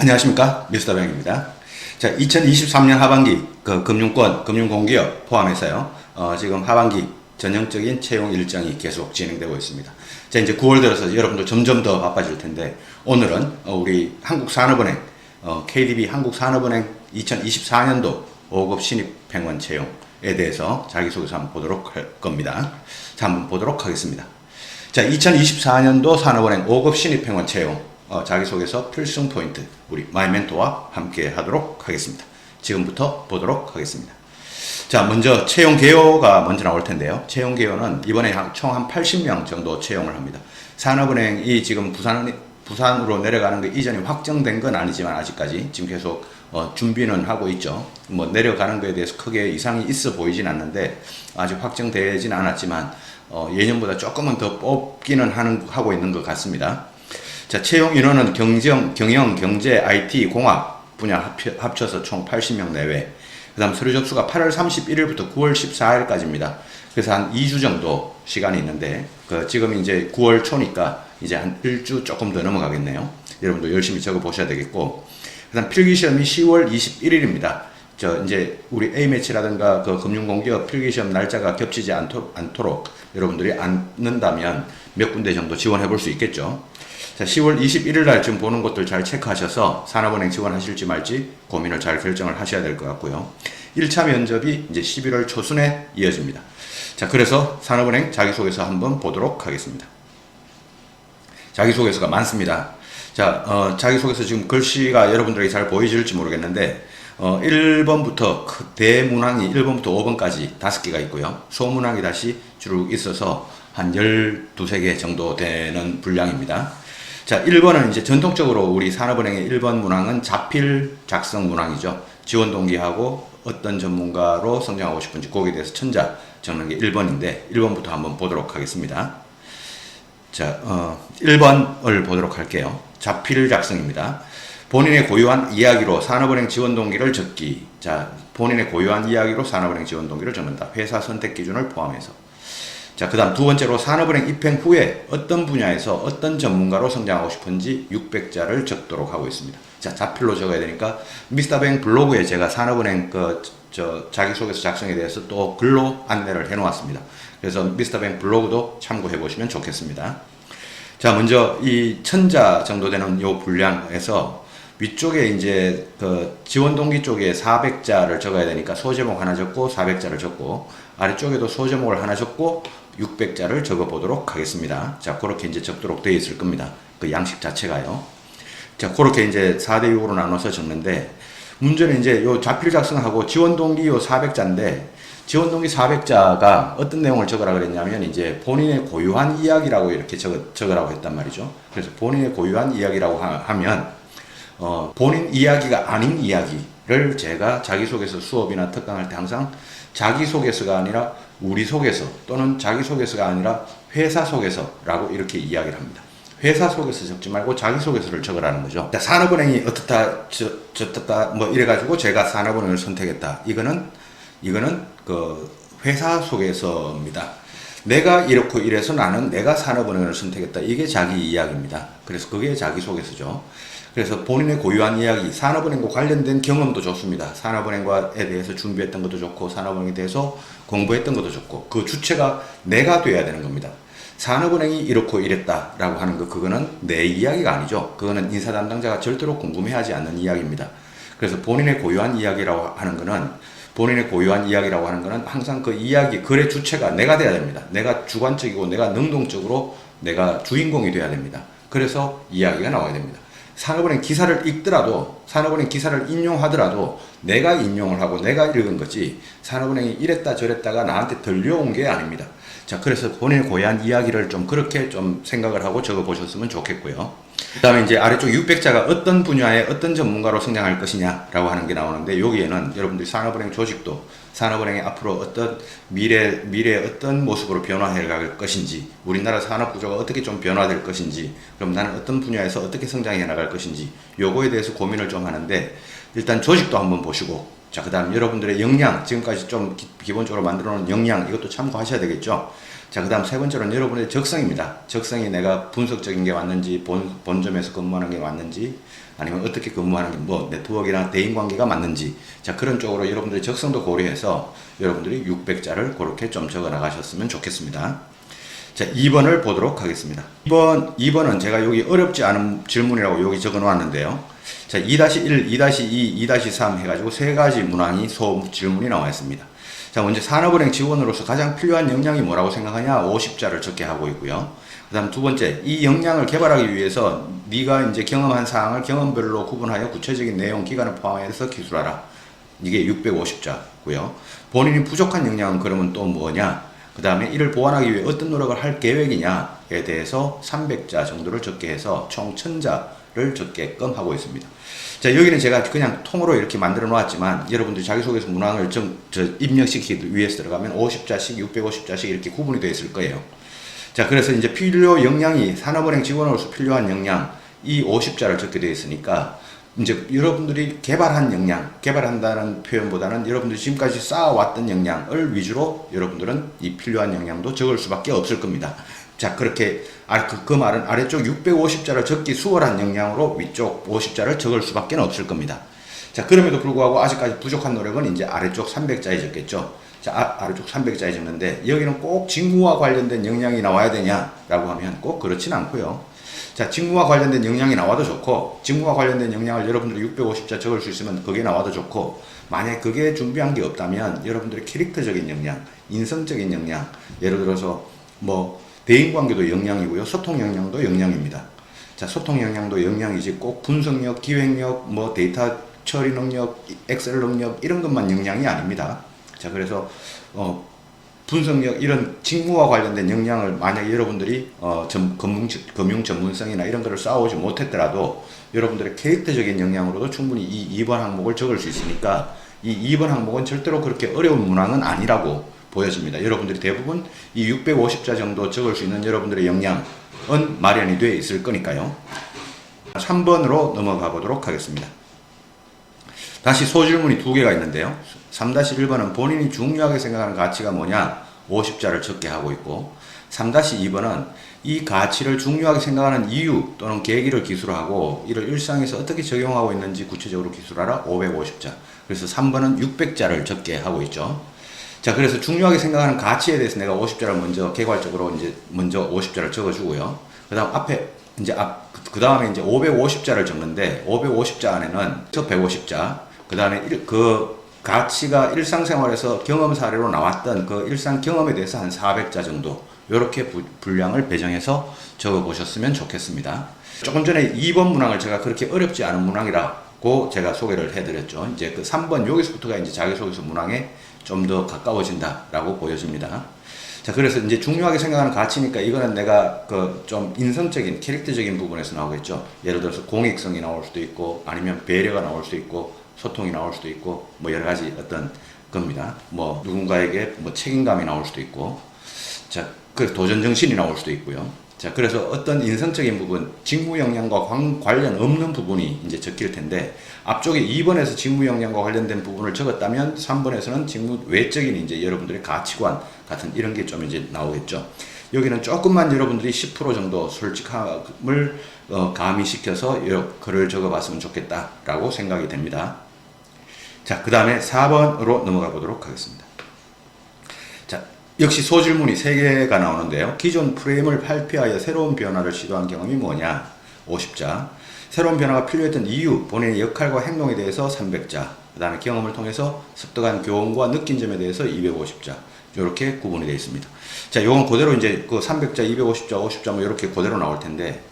안녕하십니까, 미스터뱅입니다. 자, 2023년 하반기 금융권, 금융공기업 포함해서요. 지금 하반기 전형적인 채용 일정이 계속 진행되고 있습니다. 자, 이제 9월 들어서 여러분들 점점 더 바빠질 텐데, 오늘은 우리 한국산업은행, KDB 한국산업은행 2024년도 5급 신입행원 채용에 대해서 자기소개서 한번 보도록 할 겁니다. 자, 한번 보도록 하겠습니다. 자, 2024년도 산업은행 5급 신입행원 채용 자기소개서 필승 포인트 우리 마이멘토와 함께 하도록 하겠습니다. 지금부터 보도록 하겠습니다. 자, 먼저 채용 개요가 먼저 나올 텐데요. 채용 개요는 이번에 총 한 80명 정도 채용을 합니다. 산업은행이 지금 부산으로 내려가는 거 이전에 확정된 건 아니지만 아직까지 지금 계속 준비는 하고 있죠. 뭐 내려가는 거에 대해서 크게 이상이 있어 보이진 않는데 아직 확정되진 않았지만 예년보다 조금은 더 뽑기는 하고 있는 것 같습니다. 자, 채용 인원은 경영, 경제, IT, 공학 분야 합쳐서 총 80명 내외. 그 다음 서류 접수가 8월 31일부터 9월 14일까지입니다. 그래서 한 2주 정도 시간이 있는데, 지금 이제 9월 초니까 이제 한 1주 조금 더 넘어가겠네요. 여러분도 열심히 적어 보셔야 되겠고. 그 다음 필기시험이 10월 21일입니다. 이제 우리 A매치라든가 금융공기업 필기시험 날짜가 겹치지 않도록 여러분들이 않는다면 몇 군데 정도 지원해 볼 수 있겠죠. 자, 10월 21일 날 지금 보는 것들 잘 체크하셔서 산업은행 지원하실지 말지 고민을 잘 결정을 하셔야 될 것 같고요. 1차 면접이 이제 11월 초순에 이어집니다. 자, 그래서 산업은행 자기소개서 한번 보도록 하겠습니다. 자기소개서가 많습니다. 자, 자기소개서 지금 글씨가 여러분들에게 잘 보이실지 모르겠는데 1번부터 대문항이 1번부터 5번까지 5개가 있고요. 소문항이 다시 쭉 있어서 한 12~13개 정도 되는 분량입니다. 자, 1번은 이제 전통적으로 우리 산업은행의 1번 문항은 자필 작성 문항이죠. 지원 동기하고 어떤 전문가로 성장하고 싶은지 거기에 대해서 천자 적는 게 1번인데 1번부터 한번 보도록 하겠습니다. 자, 1번을 보도록 할게요. 자필 작성입니다. 본인의 고유한 이야기로 산업은행 지원 동기를 적기. 자, 본인의 고유한 이야기로 산업은행 지원 동기를 적는다. 회사 선택 기준을 포함해서. 자, 그 다음 두 번째로 산업은행 입행 후에 어떤 분야에서 어떤 전문가로 성장하고 싶은지 600자를 적도록 하고 있습니다. 자, 자필로 적어야 되니까 미스터뱅 블로그에 제가 산업은행 자기소개서 작성에 대해서 또 글로 안내를 해 놓았습니다. 그래서 미스터뱅 블로그도 참고해 보시면 좋겠습니다. 자, 먼저 이 1000자 정도 되는 요 분량에서 위쪽에 이제 지원 동기 쪽에 400자를 적어야 되니까 소제목 하나 적고 400자를 적고 아래쪽에도 소제목을 하나 적고 600자를 적어 보도록 하겠습니다. 자, 그렇게 이제 적도록 되어 있을 겁니다. 그 양식 자체가요. 자, 그렇게 이제 4대6으로 나눠서 적는데 문제는 이제 요 자필 작성하고 지원 동기 요 400자인데 지원 동기 400자가 어떤 내용을 적으라 그랬냐면 이제 본인의 고유한 이야기라고 이렇게 적으라고 했단 말이죠. 그래서 본인의 고유한 이야기라고 하면 본인 이야기가 아닌 이야기를 제가 자기소개서 수업이나 특강할 때 항상 자기소개서가 아니라 우리 소개서 또는 자기소개서가 아니라 회사 소개서라고 이렇게 이야기를 합니다. 회사 소개서 적지 말고 자기소개서를 적으라는 거죠. 산업은행이 어떻다 저떻다 뭐 이래가지고 제가 산업은행을 선택했다. 이거는 회사 소개서입니다. 내가 이렇고 이래서 나는 내가 산업은행을 선택했다. 이게 자기 이야기입니다. 그래서 그게 자기소개서죠. 그래서 본인의 고유한 이야기, 산업은행과 관련된 경험도 좋습니다. 산업은행과에 대해서 준비했던 것도 좋고 산업은행에 대해서 공부했던 것도 좋고 그 주체가 내가 돼야 되는 겁니다. 산업은행이 이렇고 이랬다라고 하는 거 그거는 내 이야기가 아니죠. 그거는 인사 담당자가 절대로 궁금해하지 않는 이야기입니다. 그래서 본인의 고유한 이야기라고 하는 거는 항상 그 이야기, 글의 주체가 내가 돼야 됩니다. 내가 주관적이고 내가 능동적으로 내가 주인공이 돼야 됩니다. 그래서 이야기가 나와야 됩니다. 산업은행 기사를 읽더라도 산업은행 기사를 인용하더라도 내가 인용을 하고 내가 읽은 거지 산업은행이 이랬다 저랬다가 나한테 들려온 게 아닙니다. 자, 그래서 본인의 고유한 이야기를 좀 그렇게 좀 생각을 하고 적어 보셨으면 좋겠고요. 그 다음에 이제 아래쪽 600자가 어떤 분야에 어떤 전문가로 성장할 것이냐라고 하는 게 나오는데 여기에는 여러분들이 산업은행 조직도 산업은행이 앞으로 어떤 미래에 어떤 모습으로 변화해 갈 것인지 우리나라 산업구조가 어떻게 좀 변화될 것인지 그럼 나는 어떤 분야에서 어떻게 성장해 나갈 것인지 요거에 대해서 고민을 좀 하는데 일단 조직도 한번 보시고 자, 그 다음 여러분들의 역량, 지금까지 좀 기본적으로 만들어 놓은 역량, 이것도 참고하셔야 되겠죠. 자, 그 다음 세 번째로는 여러분의 적성입니다. 적성이 내가 분석적인 게 맞는지, 본점에서 근무하는 게 맞는지, 아니면 어떻게 근무하는 게, 뭐, 네트워크나 대인관계가 맞는지, 자, 그런 쪽으로 여러분들의 적성도 고려해서 여러분들이 600자를 그렇게 좀 적어 나가셨으면 좋겠습니다. 자, 2번을 보도록 하겠습니다. 2번은 제가 여기 어렵지 않은 질문이라고 여기 적어 놓았는데요. 자, 2-1, 2-2, 2-3 해가지고 세 가지 문항이 질문이 나와 있습니다. 자, 먼저 산업은행 직원으로서 가장 필요한 역량이 뭐라고 생각하냐? 50자를 적게 하고 있고요. 그 다음 두 번째, 이 역량을 개발하기 위해서 네가 이제 경험한 사항을 경험별로 구분하여 구체적인 내용, 기간을 포함해서 기술하라. 이게 650자고요. 본인이 부족한 역량은 그러면 또 뭐냐? 그 다음에 이를 보완하기 위해 어떤 노력을 할 계획이냐에 대해서 300자 정도를 적게 해서 총 1000자를 적게끔 하고 있습니다. 자, 여기는 제가 그냥 통으로 이렇게 만들어 놓았지만 여러분들이 자기소개서 문항을 입력시키기 위해서 들어가면 50자씩, 650자씩 이렇게 구분이 되어 있을 거예요. 자, 그래서 이제 필요 역량이 산업은행 직원으로서 필요한 역량, 이 50자를 적게 되어 있으니까 이제 여러분들이 개발한 역량, 개발한다는 표현보다는 여러분들이 지금까지 쌓아왔던 역량을 위주로 여러분들은 이 필요한 역량도 적을 수밖에 없을 겁니다. 자, 그렇게 그 말은 아래쪽 650자를 적기 수월한 역량으로 위쪽 50자를 적을 수밖에 없을 겁니다. 자, 그럼에도 불구하고 아직까지 부족한 노력은 이제 아래쪽 300자에 적겠죠. 자, 아래쪽 300자에 적는데 여기는 꼭 직무와 관련된 역량이 나와야 되냐라고 하면 꼭 그렇진 않고요. 자, 직무와 관련된 역량이 나와도 좋고, 직무와 관련된 역량을 여러분들이 650자 적을 수 있으면 그게 나와도 좋고, 만약 그게 준비한 게 없다면 여러분들의 캐릭터적인 역량, 인성적인 역량, 예를 들어서 뭐 대인관계도 역량이고요, 소통 역량도 역량입니다. 자, 소통 역량도 역량이지 꼭 분석력, 기획력, 뭐 데이터 처리 능력, 엑셀 능력 이런 것만 역량이 아닙니다. 자, 그래서 분석력 이런 직무와 관련된 역량을 만약 여러분들이 금융 전문성이나 이런 거를 쌓아오지 못했더라도 여러분들의 캐릭터적인 역량으로도 충분히 이 2번 항목을 적을 수 있으니까 이 2번 항목은 절대로 그렇게 어려운 문항은 아니라고 보여집니다. 여러분들이 대부분 이 650자 정도 적을 수 있는 여러분들의 역량은 마련이 되어 있을 거니까요. 3번으로 넘어가 보도록 하겠습니다. 다시 소질문이 두 개가 있는데요. 3-1번은 본인이 중요하게 생각하는 가치가 뭐냐? 50자를 적게 하고 있고, 3-2번은 이 가치를 중요하게 생각하는 이유 또는 계기를 기술하고 이를 일상에서 어떻게 적용하고 있는지 구체적으로 기술하라. 550자. 그래서 3번은 600자를 적게 하고 있죠. 자, 그래서 중요하게 생각하는 가치에 대해서 내가 50자를 먼저 개괄적으로 먼저 50자를 적어주고요. 그 다음 그 다음에 이제 550자를 적는데 550자 안에는 150자, 그 다음에 그 가치가 일상생활에서 경험 사례로 나왔던 그 일상 경험에 대해서 한 400자 정도 이렇게 분량을 배정해서 적어 보셨으면 좋겠습니다. 조금 전에 2번 문항을 제가 그렇게 어렵지 않은 문항이라고 제가 소개를 해드렸죠. 이제 그 3번 여기서부터가 이제 자기소개서 문항에 좀 더 가까워진다라고 보여집니다. 자, 그래서 이제 중요하게 생각하는 가치니까 이거는 내가 그 좀 인성적인 캐릭터적인 부분에서 나오겠죠. 예를 들어서 공익성이 나올 수도 있고 아니면 배려가 나올 수도 있고 소통이 나올 수도 있고 뭐 여러 가지 어떤 겁니다. 뭐 누군가에게 뭐 책임감이 나올 수도 있고, 자, 그 도전 정신이 나올 수도 있고요. 자, 그래서 어떤 인성적인 부분, 직무 역량과 관련 없는 부분이 이제 적힐 텐데, 앞쪽에 2번에서 직무 역량과 관련된 부분을 적었다면 3번에서는 직무 외적인 이제 여러분들의 가치관 같은 이런 게 좀 이제 나오겠죠. 여기는 조금만 여러분들이 10% 정도 솔직함을 가미시켜서 글을 적어봤으면 좋겠다라고 생각이 됩니다. 자, 그 다음에 4번으로 넘어가 보도록 하겠습니다. 자, 역시 소질문이 3개가 나오는데요. 기존 프레임을 탈피하여 새로운 변화를 시도한 경험이 뭐냐? 50자. 새로운 변화가 필요했던 이유, 본인의 역할과 행동에 대해서 300자. 그 다음에 경험을 통해서 습득한 교훈과 느낀 점에 대해서 250자. 이렇게 구분이 되어 있습니다. 자, 요건 그대로 이제 그 300자, 250자, 50자 뭐 이렇게 그대로 나올 텐데,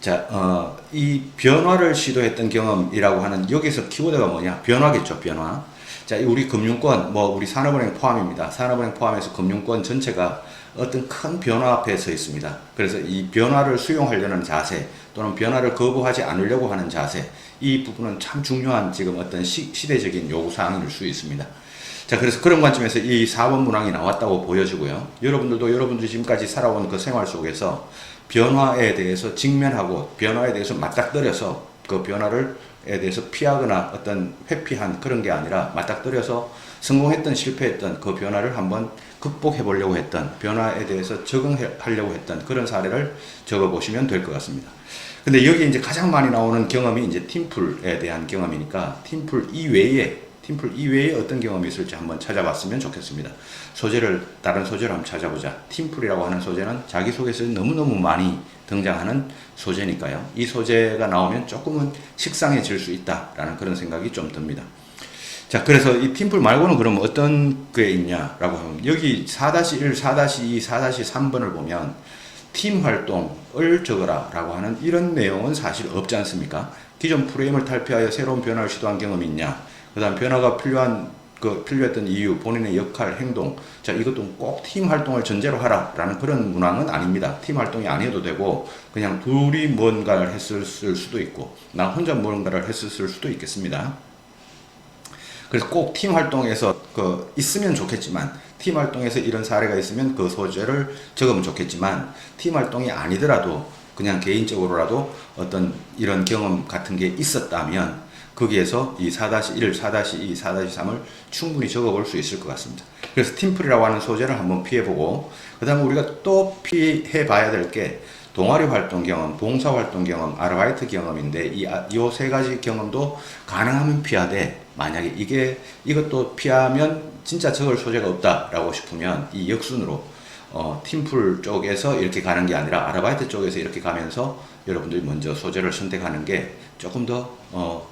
자, 이 변화를 시도했던 경험이라고 하는 여기서 키워드가 뭐냐? 변화겠죠, 변화. 자, 우리 금융권, 뭐 우리 산업은행 포함입니다. 산업은행 포함해서 금융권 전체가 어떤 큰 변화 앞에 서 있습니다. 그래서 이 변화를 수용하려는 자세 또는 변화를 거부하지 않으려고 하는 자세, 이 부분은 참 중요한 지금 어떤 시대적인 요구사항일 수 있습니다. 자, 그래서 그런 관점에서 이 4번 문항이 나왔다고 보여지고요. 여러분들도 여러분들이 지금까지 살아온 그 생활 속에서 변화에 대해서 직면하고 변화에 대해서 맞닥뜨려서 그 변화를 에 대해서 피하거나 어떤 회피한 그런 게 아니라 맞닥뜨려서 성공했던 실패했던 그 변화를 한번 극복해 보려고 했던 변화에 대해서 적응하려고 했던 그런 사례를 적어 보시면 될 것 같습니다. 근데 여기 이제 가장 많이 나오는 경험이 이제 팀풀에 대한 경험이니까 팀풀 이외에 어떤 경험이 있을지 한번 찾아봤으면 좋겠습니다. 다른 소재를 한번 찾아보자. 팀풀이라고 하는 소재는 자기소개서에 너무너무 많이 등장하는 소재니까요. 이 소재가 나오면 조금은 식상해질 수 있다라는 그런 생각이 좀 듭니다. 자, 그래서 이 팀풀 말고는 그럼 어떤 게 있냐라고 하면 여기 4-1, 4-2, 4-3번을 보면 팀 활동을 적어라 라고 하는 이런 내용은 사실 없지 않습니까? 기존 프레임을 탈피하여 새로운 변화를 시도한 경험이 있냐? 그 다음 변화가 필요했던 이유, 본인의 역할, 행동. 자, 이것도 꼭 팀 활동을 전제로 하라 라는 그런 문항은 아닙니다. 팀 활동이 아니어도 되고, 그냥 둘이 뭔가를 했을 수도 있고, 나 혼자 뭔가를 했을 수도 있겠습니다. 그래서 꼭 팀 활동에서 있으면 좋겠지만, 팀 활동에서 이런 사례가 있으면 그 소재를 적으면 좋겠지만, 팀 활동이 아니더라도 그냥 개인적으로라도 어떤 이런 경험 같은 게 있었다면, 거기에서 이 4-1, 4-2, 4-3을 충분히 적어볼 수 있을 것 같습니다. 그래서 팀플이라고 하는 소재를 한번 피해보고, 그 다음에 우리가 또 피해봐야 될 게 동아리 활동 경험, 봉사 활동 경험, 아르바이트 경험인데 이 세 가지 경험도 가능하면 피하되, 만약에 이것도 피하면 진짜 적을 소재가 없다라고 싶으면 이 역순으로 팀풀 쪽에서 이렇게 가는 게 아니라 아르바이트 쪽에서 이렇게 가면서 여러분들이 먼저 소재를 선택하는 게 조금 더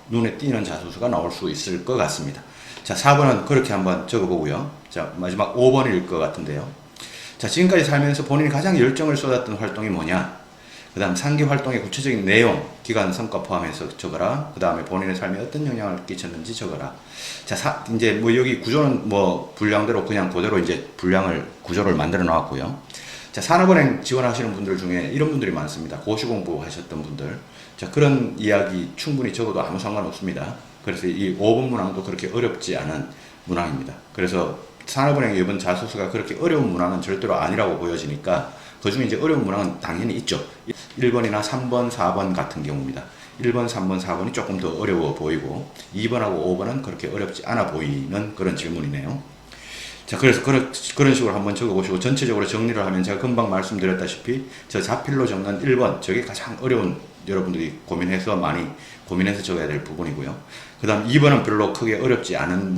눈에 띄는 자소서가 나올 수 있을 것 같습니다. 자, 4번은 그렇게 한번 적어보고요. 자, 마지막 5번일 것 같은데요. 자, 지금까지 살면서 본인이 가장 열정을 쏟았던 활동이 뭐냐? 그 다음 상기 활동의 구체적인 내용, 기간, 성과 포함해서 적어라. 그 다음에 본인의 삶에 어떤 영향을 끼쳤는지 적어라. 자, 이제 여기 구조는 분량대로 그냥 그대로 이제 구조를 만들어 놨고요. 자, 산업은행 지원하시는 분들 중에 이런 분들이 많습니다. 고시 공부하셨던 분들. 자, 그런 이야기 충분히 적어도 아무 상관없습니다. 그래서 이 5번 문항도 그렇게 어렵지 않은 문항입니다. 그래서 산업은행 이번 자소서가 그렇게 어려운 문항은 절대로 아니라고 보여지니까 그 중에 이제 어려운 문항은 당연히 있죠. 1번이나 3번, 4번 같은 경우입니다. 1번, 3번, 4번이 조금 더 어려워 보이고 2번하고 5번은 그렇게 어렵지 않아 보이는 그런 질문이네요. 자, 그래서 그런 식으로 한번 적어보시고 전체적으로 정리를 하면 제가 금방 말씀드렸다시피 저 자필로 적는 1번, 저게 가장 어려운 여러분들이 많이 고민해서 적어야 될 부분이고요. 그 다음 2번은 별로 크게 어렵지 않은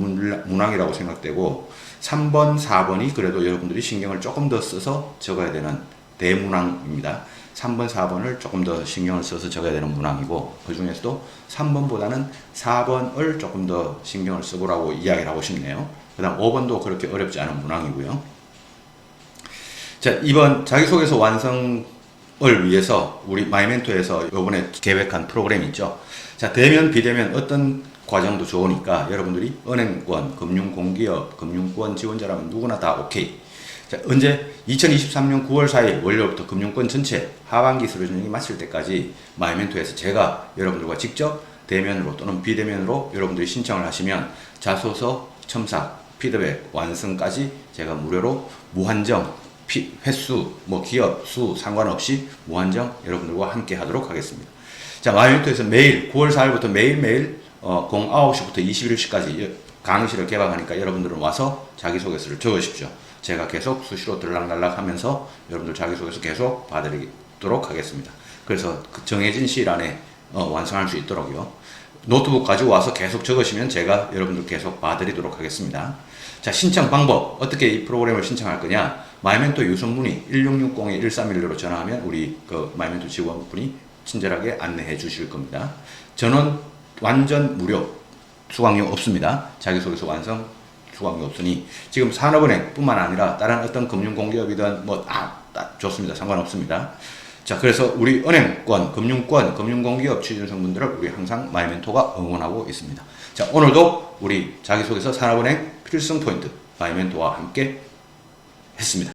문항이라고 생각되고 3번, 4번이 그래도 여러분들이 신경을 조금 더 써서 적어야 되는 대문항입니다. 3번, 4번을 조금 더 신경을 써서 적어야 되는 문항이고 그 중에서도 3번보다는 4번을 조금 더 신경을 써보라고 이야기를 하고 싶네요. 그 다음 5번도 그렇게 어렵지 않은 문항이고요. 자, 2번 자기소개서 완성을 위해서 우리 마이멘토에서 이번에 계획한 프로그램이 있죠. 자, 대면, 비대면 어떤 과정도 좋으니까 여러분들이 은행권, 금융공기업, 금융권 지원자라면 누구나 다 오케이. 자, 언제 2023년 9월 4일 월요일부터 금융권 전체 하반기 서류 전형이 마칠 때까지 마이멘토에서 제가 여러분들과 직접 대면으로 또는 비대면으로 여러분들이 신청을 하시면 자소서 첨삭, 피드백, 완성까지 제가 무료로 무한정 횟수, 기업 수 상관없이 무한정 여러분들과 함께 하도록 하겠습니다. 자, 마이멘토에서 매일 9월 4일부터 매일매일 09시부터 21시까지 강의실을 개방하니까 여러분들은 와서 자기소개서를 적으십시오. 제가 계속 수시로 들락날락 하면서 여러분들 자기소개서 계속 봐드리도록 하겠습니다. 그래서 그 정해진 시일 안에 완성할 수 있도록요. 노트북 가지고 와서 계속 적으시면 제가 여러분들 계속 봐드리도록 하겠습니다. 자, 신청 방법. 어떻게 이 프로그램을 신청할 거냐? 마이멘토 유선문의 1660-1311로 전화하면 우리 마이멘토 직원분이 친절하게 안내해 주실 겁니다. 전원 완전 무료. 수강료 없습니다. 자기소개서 완성 수강료 없으니 지금 산업은행 뿐만 아니라 다른 어떤 금융공기업이든 좋습니다. 상관없습니다. 자, 그래서 우리 은행권, 금융권, 금융공기업 취준생분들을 우리 항상 마이멘토가 응원하고 있습니다. 자, 오늘도 우리 자기소개서 산업은행 필승 포인트 마이멘토와 함께 했습니다.